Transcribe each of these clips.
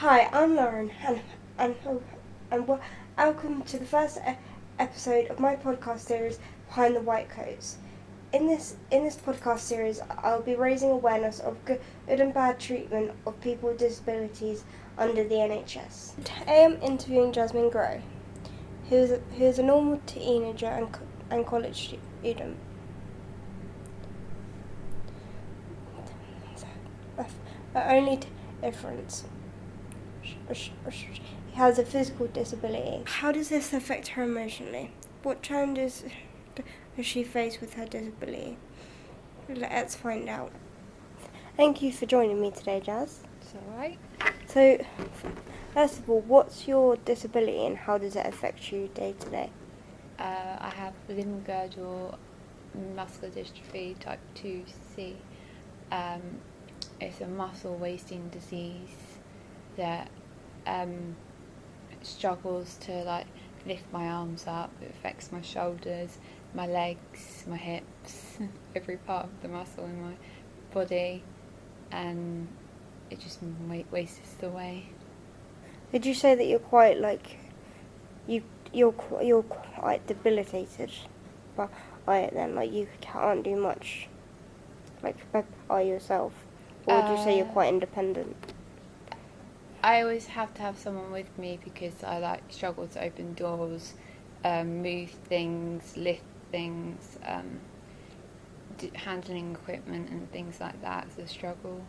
Hi, I'm Lauren, and, and welcome to the first episode of my podcast series, Behind the White Coats. In this podcast series, I'll be raising awareness of good and bad treatment of people with disabilities under the NHS. Today I'm interviewing Jasmine Grow, who is a normal teenager and college student. The only difference, she has a physical disability. How does this affect her emotionally? What challenges does she face with her disability? Let's find out. Thank you for joining me today, Jazz. It's alright. So, first of all, what's your disability and how does it affect you day to day? I have limb-girdle muscular dystrophy type 2C. It's a muscle wasting disease that struggles to lift my arms up. It affects my shoulders, my legs, my hips, every part of the muscle in my body, and it just wastes away. Did you say that you're quite you're quite debilitated by it then? Like you can't do much by yourself, or would you say you're quite independent? I always have to have someone with me because I struggle to open doors, move things, lift things, handling equipment and things like that is a struggle.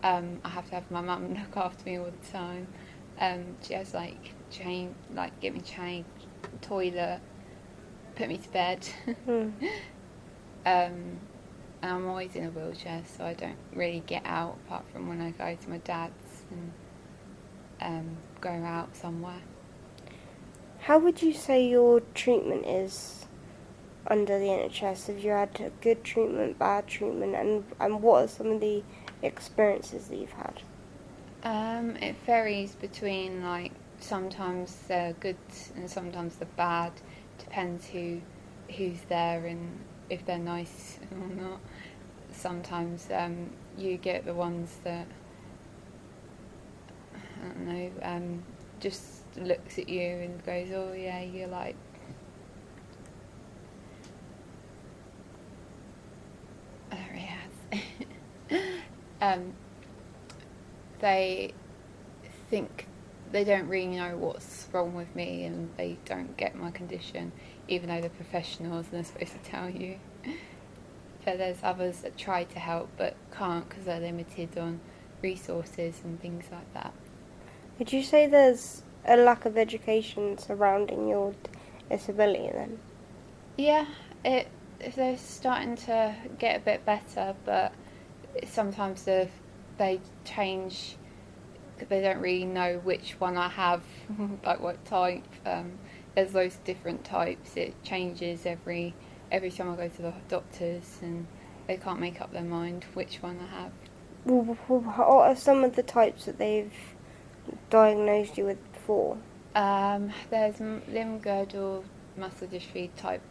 I have to have my mum look after me all the time. She has get me changed, toilet, put me to bed. And I'm always in a wheelchair, so I don't really get out apart from when I go to my dad's and go out somewhere. How would you say your treatment is under the NHS? Have you had good treatment, bad treatment, and what are some of the experiences that you've had? It varies between sometimes they're good and sometimes they're bad. Depends who's there and if they're nice or not. Sometimes you get the ones that I don't know, just looks at you and goes, "Oh yeah, you're like." I don't really have. They think they don't really know what's wrong with me and they don't get my condition, even though they're professionals and they're supposed to tell you. But there's others that try to help but can't because they're limited on resources and things like that. Would you say there's a lack of education surrounding your disability then? Yeah, they're starting to get a bit better, but sometimes they change. They don't really know which one I have, like what type. There's loads of different types. It changes every time I go to the doctors, and they can't make up their mind which one I have. What are some of the types that they've diagnosed you with before? There's limb-girdle muscular dystrophy type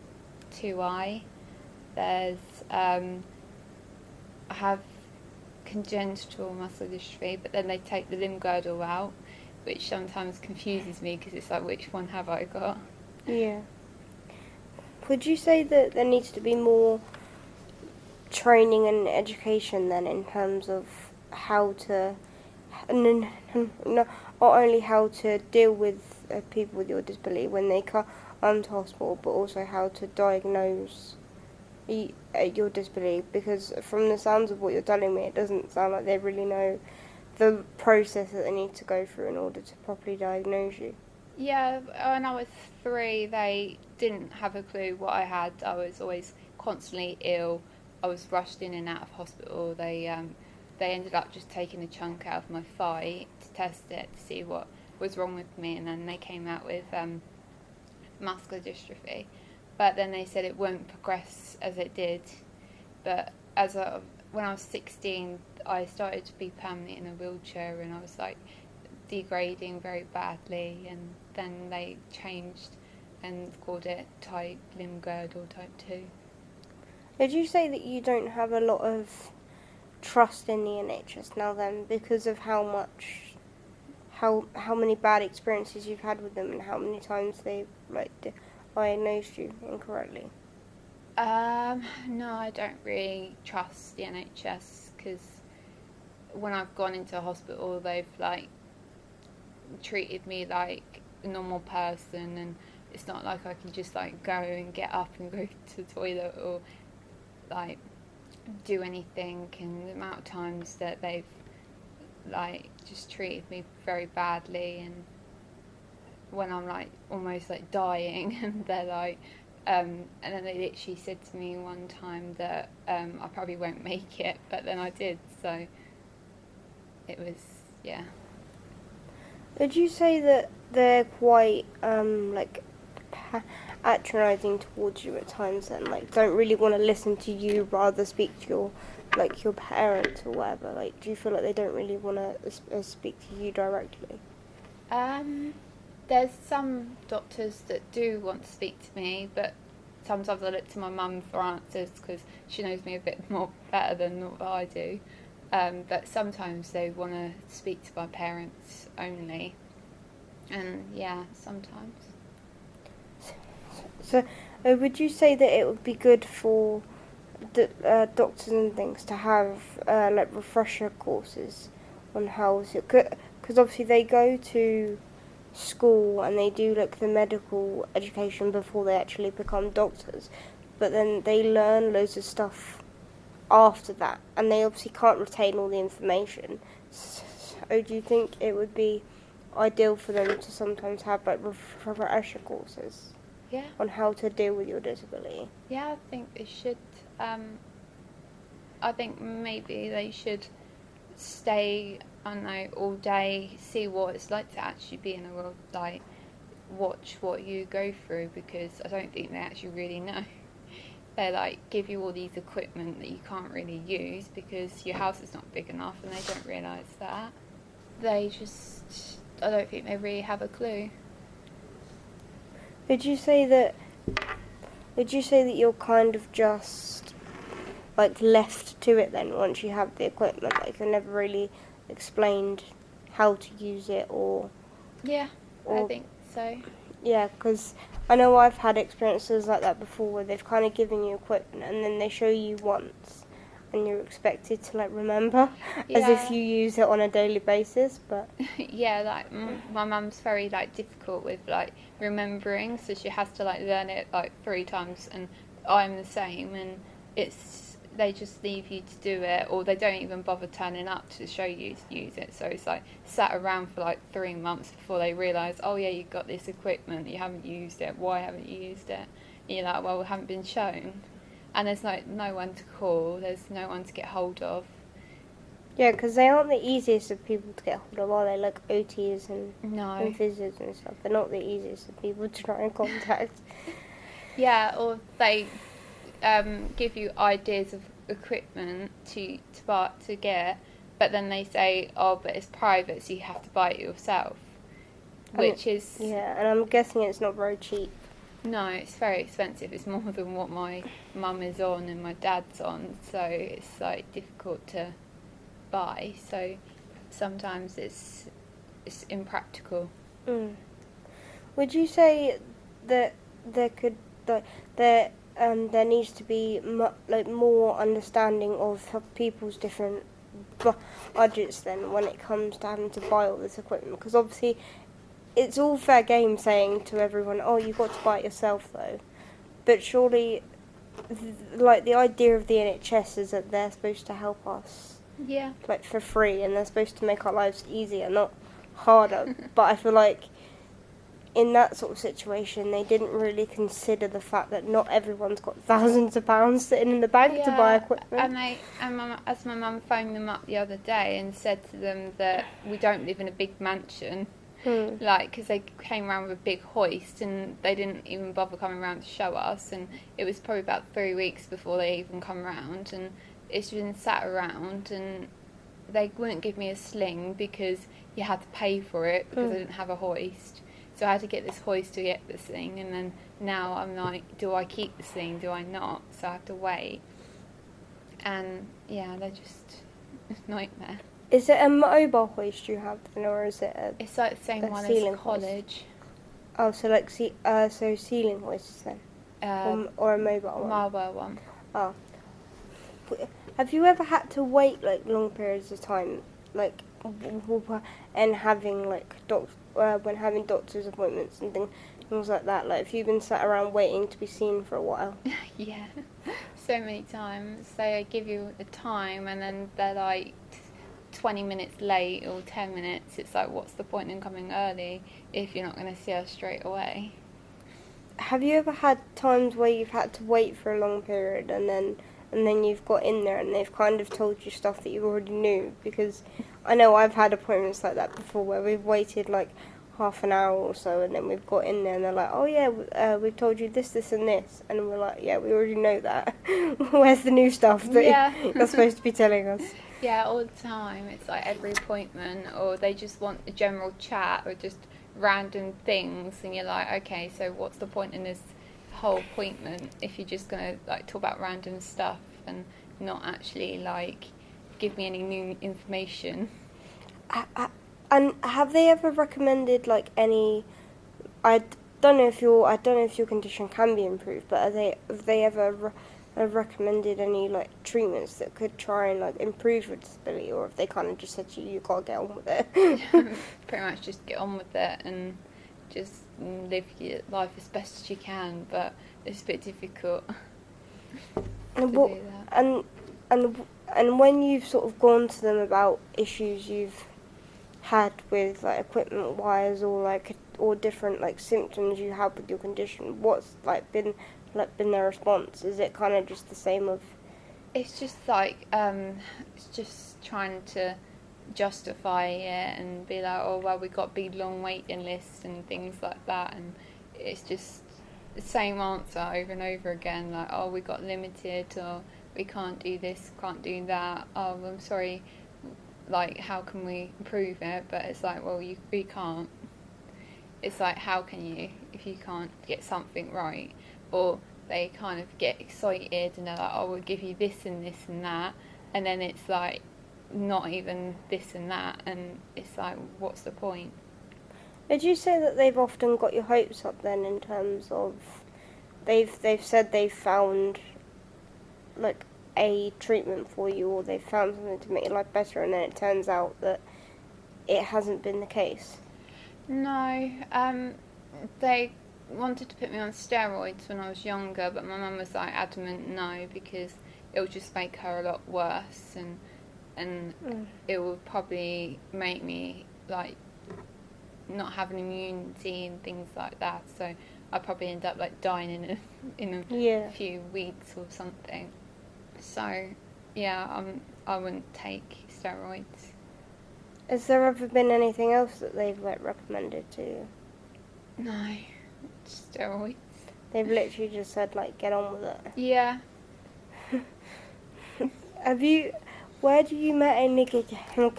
2I. There's I have congenital muscular dystrophy, but then they take the limb-girdle out, which sometimes confuses me because it's like, which one have I got? Yeah. Would you say that there needs to be more training and education then in terms of how to, not only how to deal with people with your disability when they come to hospital, but also how to diagnose your disability? Because from the sounds of what you're telling me, it doesn't sound like they really know the process that they need to go through in order to properly diagnose you. Yeah, when I was 3, they didn't have a clue what I had. I was always constantly ill. I was rushed in and out of hospital. They ended up just taking a chunk out of my thigh to test it to see what was wrong with me, and then they came out with muscular dystrophy. But then they said it won't progress as it did. But when I was 16, I started to be permanently in a wheelchair, and I was degrading very badly, and then they changed and called it type limb-girdle type 2. Did you say that you don't have a lot of trust in the NHS now then because of how much how many bad experiences you've had with them and how many times they've diagnosed you incorrectly? No, I don't really trust the NHS because when I've gone into a hospital, they've like treated me like a normal person, and it's not like I can just like go and get up and go to the toilet or like do anything. And the amount of times that they've like just treated me very badly, and when I'm like almost like dying, and they're like, and then they literally said to me one time that I probably won't make it, but then I did. So it was, yeah. Would you say that they're quite patronising towards you at times, and like don't really want to listen to you, rather speak to your parents or whatever? Like, do you feel like they don't really want to speak to you directly? There's some doctors that do want to speak to me, but sometimes I look to my mum for answers because she knows me a bit more better than what I do. But sometimes they want to speak to my parents only, and yeah, sometimes. So, would you say that it would be good for the doctors and things to have like refresher courses on how to? Because obviously they go to school and they do like the medical education before they actually become doctors, but then they learn loads of stuff after that, and they obviously can't retain all the information. So do you think it would be ideal for them to sometimes have like refresher courses Yeah, on how to deal with your disability? yeah, I think they should. I think maybe they should stay, I don't know, all day, see what it's like to actually be in a world, like watch what you go through, because I don't think they actually really know. They like give you all these equipment that you can't really use because your house is not big enough, and they don't realise that. They just, I don't think they really have a clue. Would you say that you're kind of just like left to it then once you have the equipment? Like you're never really explained how to use it or Yeah, I think so. yeah, because I know I've had experiences like that before where they've kind of given you equipment and then they show you once and you're expected to like remember as if you use it on a daily basis, but Yeah, like my mum's very like difficult with like remembering, so she has to like learn it like 3 times, and I'm the same, and they just leave you to do it, or they don't even bother turning up to show you to use it. So it's like sat around for like 3 months before they realise, oh yeah, you've got this equipment, you haven't used it. Why haven't you used it? And you're like, well, we haven't been shown, and there's no one to call. There's no one to get hold of. yeah, because they aren't the easiest of people to get hold of, are they? Like OTs and physios and stuff. They're not the easiest of people to try and contact. Yeah, or they give you ideas of equipment to get, but then they say, oh, but it's private, so you have to buy it yourself, which is... Yeah, and I'm guessing it's not very cheap. No, it's very expensive. It's more than what my mum is on and my dad's on, so it's like difficult to buy. So sometimes it's impractical. Mm. Would you say that there could there needs to be more understanding of people's different budgets then when it comes to having to buy all this equipment? Because obviously it's all fair game saying to everyone, oh, you've got to buy it yourself though, but surely like the idea of the NHS is that they're supposed to help us like for free, and they're supposed to make our lives easier, not harder. But I feel like in that sort of situation, they didn't really consider the fact that not everyone's got thousands of pounds sitting in the bank to buy equipment. As my mum phoned them up the other day and said to them that we don't live in a big mansion, like, because they came around with a big hoist and they didn't even bother coming around to show us, and it was probably about 3 weeks before they even come round, and it's been sat around, and they wouldn't give me a sling because you had to pay for it because I didn't have a hoist. So I had to get this hoist to get this thing, and then now I'm like, do I keep this thing? Do I not? So I have to wait. And yeah, they're just a nightmare. Is it a mobile hoist you have then, or is it a... It's like the same A one ceiling as hoist. college. Oh, so like so ceiling hoists then, or a mobile one. Mobile one. Oh. Have you ever had to wait like long periods of time, like, and having like when having doctor's appointments and things like that? Like, if you've been sat around waiting to be seen for a while. Yeah, so many times. They give you a time and then they're like 20 minutes late or 10 minutes. It's like, what's the point in coming early if you're not going to see us straight away? Have you ever had times where you've had to wait for a long period and then you've got in there and they've kind of told you stuff that you already knew? Because I know I've had appointments like that before where we've waited like half an hour or so and then we've got in there and they're like, oh yeah, we've told you this, this and this. And we're like, yeah, we already know that. Where's the new stuff that you're supposed to be telling us? Yeah, all the time. It's like every appointment, or they just want a general chat or just random things, and you're like, okay, so what's the point in this whole appointment if you're just gonna like talk about random stuff and not actually like give me any new information? And have they ever recommended like any? I don't know if your condition can be improved, but have they ever recommended any like treatments that could try and like improve your disability, or if they kind of just said to you gotta get on with it? Pretty much just get on with it and just live your life as best as you can, but it's a bit difficult to do that. And when you've sort of gone to them about issues you've had with like equipment wise or different like symptoms you have with your condition, what's been their response? Is it kind of just the same of... It's just like it's just trying to justify it and be like, oh well, we got big long waiting lists and things like that, and it's just the same answer over and over again, like, oh, we got limited, or we can't do this, can't do that, oh, I'm sorry, like, how can we improve it? But it's like, well, we can't. It's like, how can you if you can't get something right? Or they kind of get excited and they're like, oh, we'll give you this and this and that, and then it's like not even this and that, and it's like, what's the point? Would you say that they've often got your hopes up then, in terms of they've said they've found like a treatment for you, or they've found something to make your life better, and then it turns out that it hasn't been the case? No, they wanted to put me on steroids when I was younger, but my mum was like adamant no, because it would just make her a lot worse, and it would probably make me like not have an immunity and things like that, so I'd probably end up like dying in a few weeks or something. So yeah, I wouldn't take steroids. Has there ever been anything else that they've like recommended to you? No, steroids. They've literally just said like, get on with it. Yeah. Where do you mainly get your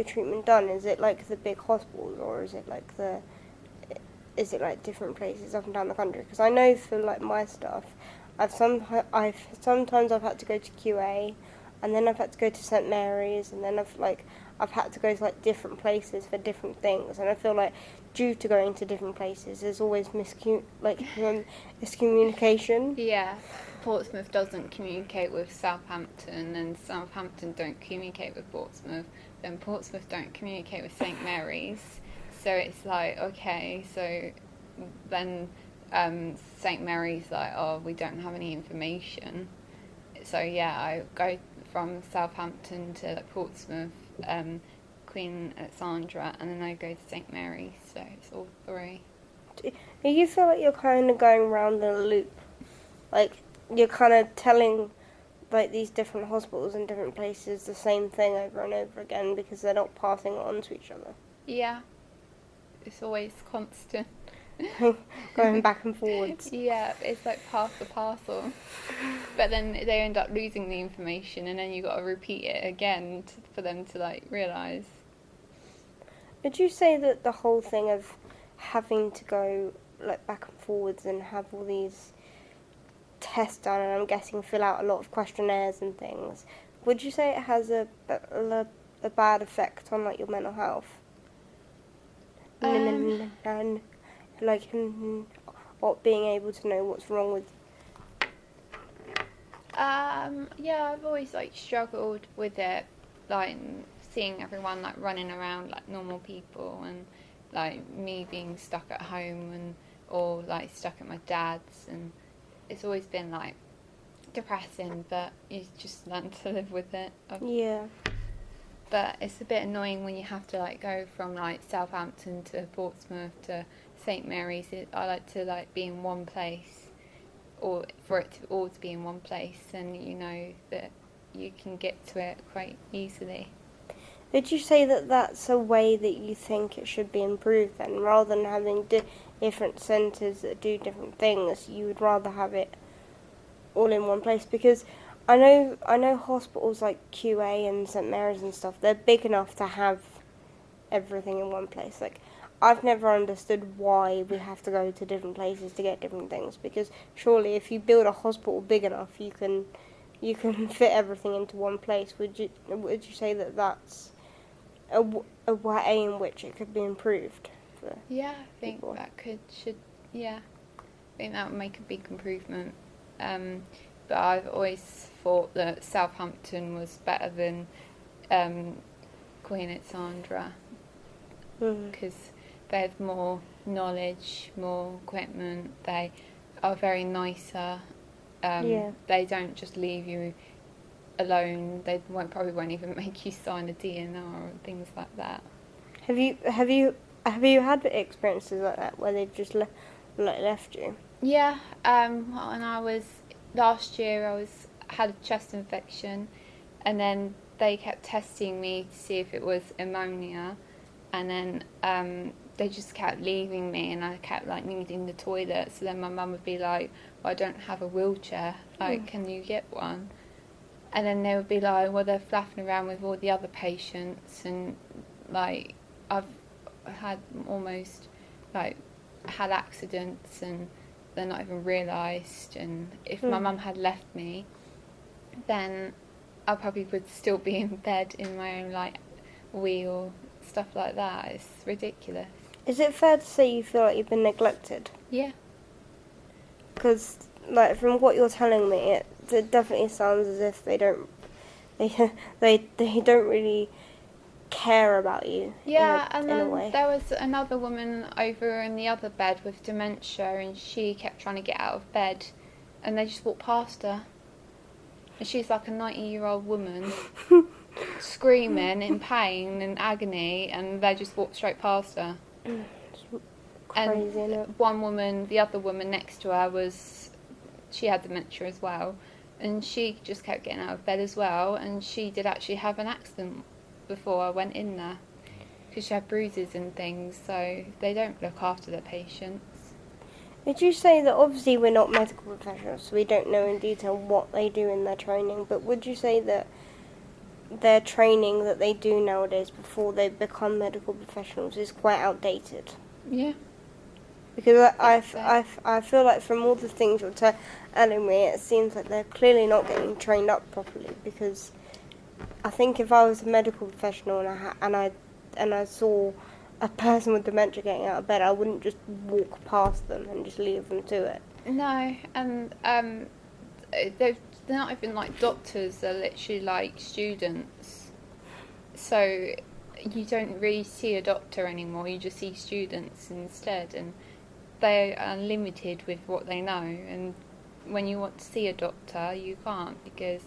treatment done? Is it like the big hospitals, or is it like different places up and down the country? Because I know for like my stuff, sometimes I've had to go to QA, and then I've had to go to St Mary's, and then I've had to go to like different places for different things, and I feel like due to going to different places, there's always miscommunication. Yeah, Portsmouth doesn't communicate with Southampton, and Southampton don't communicate with Portsmouth, then Portsmouth don't communicate with St Mary's, so it's like, okay, so then St Mary's like, oh, we don't have any information. So yeah, I go from Southampton to like Portsmouth, Queen Alexandra, and then I go to St Mary's, so it's all three. Do you feel like you're kind of going round in a loop? Like, you're kind of telling like these different hospitals and different places the same thing over and over again because they're not passing it on to each other? Yeah, it's always constant. Going back and forwards. Yeah, it's like pass the parcel. But then they end up losing the information, and then you got to repeat it again for them to like realise. Would you say that the whole thing of having to go like back and forwards and have all these tests done, and I'm guessing fill out a lot of questionnaires and things, would you say it has a bad effect on like your mental health? And like not being able to know what's wrong with. Yeah, I've always like struggled with it, like seeing everyone like running around like normal people, and like me being stuck at home and or like stuck at my dad's, and it's always been like depressing, but you just learn to live with it. Yeah. But it's a bit annoying when you have to like go from like Southampton to Portsmouth to St Mary's. I like to like be in one place, or for it to all to be in one place, and you know that you can get to it quite easily. Would you say that that's a way that you think it should be improved then, rather than having different centres that do different things? You would rather have it all in one place, because I know hospitals like QA and St Mary's and stuff, they're big enough to have everything in one place. Like, I've never understood why we have to go to different places to get different things, because surely if you build a hospital big enough, you can fit everything into one place. Would you say that that's a way in which it could be improved for Yeah, I think people? that yeah, I think that would make a big improvement. But I've always thought that Southampton was better than Queen Alexandra, because they have more knowledge, more equipment. They are very nicer. They don't just leave you alone. They probably won't even make you sign a DNR or things like that. Have you had experiences like that where they've just left you? Yeah. When I was last year, had a chest infection, and then they kept testing me to see if it was pneumonia, and then they just kept leaving me, and I kept like needing the toilet. So then my mum would be like, well, I don't have a wheelchair, like can you get one? And then they would be like, well, they're flapping around with all the other patients, and like I've had almost like had accidents, and they're not even realised. And if my mum had left me, then I probably would still be in bed in my own like wheel, stuff like that. It's ridiculous. Is it fair to say you feel like you've been neglected? Yeah. Because like from what you're telling me, it definitely sounds as if they don't really care about you. Yeah, and in a then way. there was another woman over in the other bed with dementia, and she kept trying to get out of bed, and they just walked past her. And she's like a 90-year-old woman, screaming in pain and agony, and they just walked straight past her. Crazy, isn't it? One woman, the other woman next to her she had dementia as well, and she just kept getting out of bed as well, and she did actually have an accident before I went in there, because she had bruises and things, so they don't look after their patients. Would you say that obviously we're not medical professionals, so we don't know in detail what they do in their training, but would you say that their training that they do nowadays before they become medical professionals is quite outdated? Yeah. Because I feel like from all the things you're telling me, it seems like they're clearly not getting trained up properly. Because I think if I was a medical professional and I saw a person with dementia getting out of bed, I wouldn't just walk past them and just leave them to it. No, and they're not even like doctors, they're literally like students. So you don't really see a doctor anymore, you just see students instead, and they are limited with what they know, and when you want to see a doctor you can't because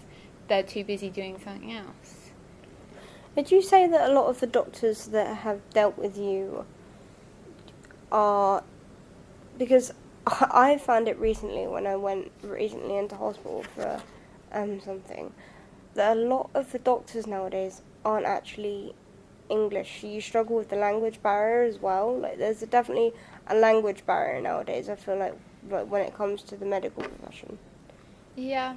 they're too busy doing something else. Would you say that a lot of the doctors that have dealt with you are... Because I found it recently when I went recently into hospital for something, that a lot of the doctors nowadays aren't actually English. You struggle with the language barrier as well. Like there's definitely a language barrier nowadays, I feel like when it comes to the medical profession. Yeah.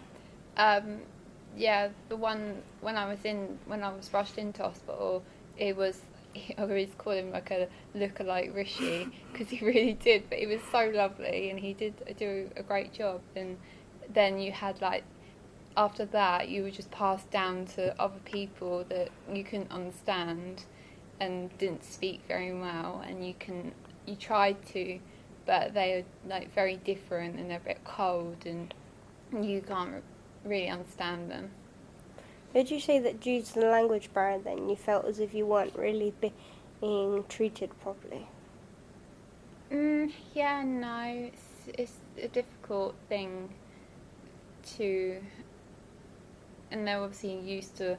The one when I was rushed into hospital, I always call him like a lookalike Rishi, because he really did, but he was so lovely and he did do a great job. And then you had like after that, you were just passed down to other people that you couldn't understand and didn't speak very well, and you tried to, but they are like very different and they're a bit cold, and you can't really understand them. Would you say that due to the language barrier, then you felt as if you weren't really being treated properly? Yeah, no, it's a difficult thing to, and they're obviously used to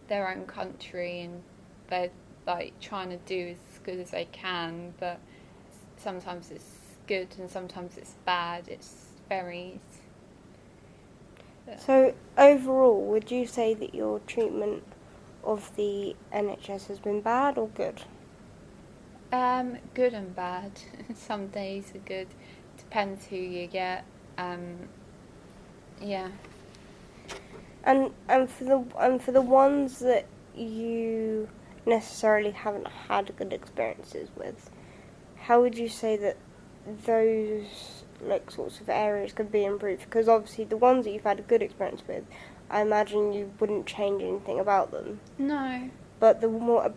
their own country, and they're like trying to do as good as they can, but sometimes it's good and sometimes it's bad. It's very. So overall, would you say that your treatment of the NHS has been bad or good? Good and bad. Some days are good. Depends who you get. Yeah. And for the ones that you necessarily haven't had good experiences with, how would you say that those like sorts of areas could be improved? Because obviously the ones that you've had a good experience with, I imagine you wouldn't change anything about them. No. But the ones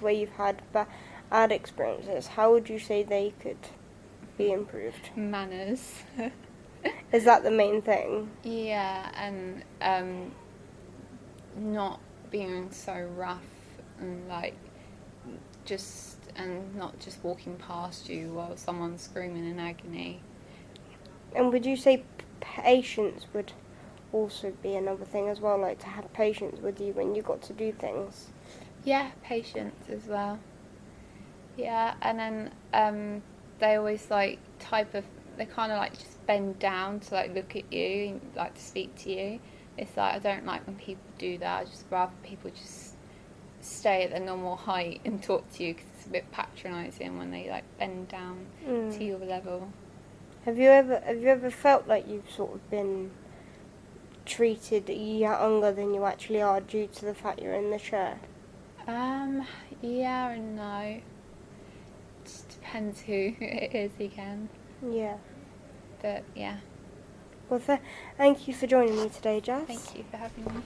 where you've had bad experiences, how would you say they could be improved? Manners. Is that the main thing? Yeah, and not being so rough and like not just walking past you while someone's screaming in agony. And would you say patience would also be another thing as well, like to have patience with you when you got to do things? Yeah, patience as well. Yeah, and then they always like they kind of like just bend down to like look at you and like to speak to you. It's like I don't like when people do that. I just rather people just stay at their normal height and talk to you, because it's a bit patronising when they like bend down to your level. Have you ever felt like you've sort of been treated younger than you actually are due to the fact you're in the chair? Yeah and no. Just depends who it is again. Yeah. But yeah. Well, thank you for joining me today, Jess. Thank you for having me.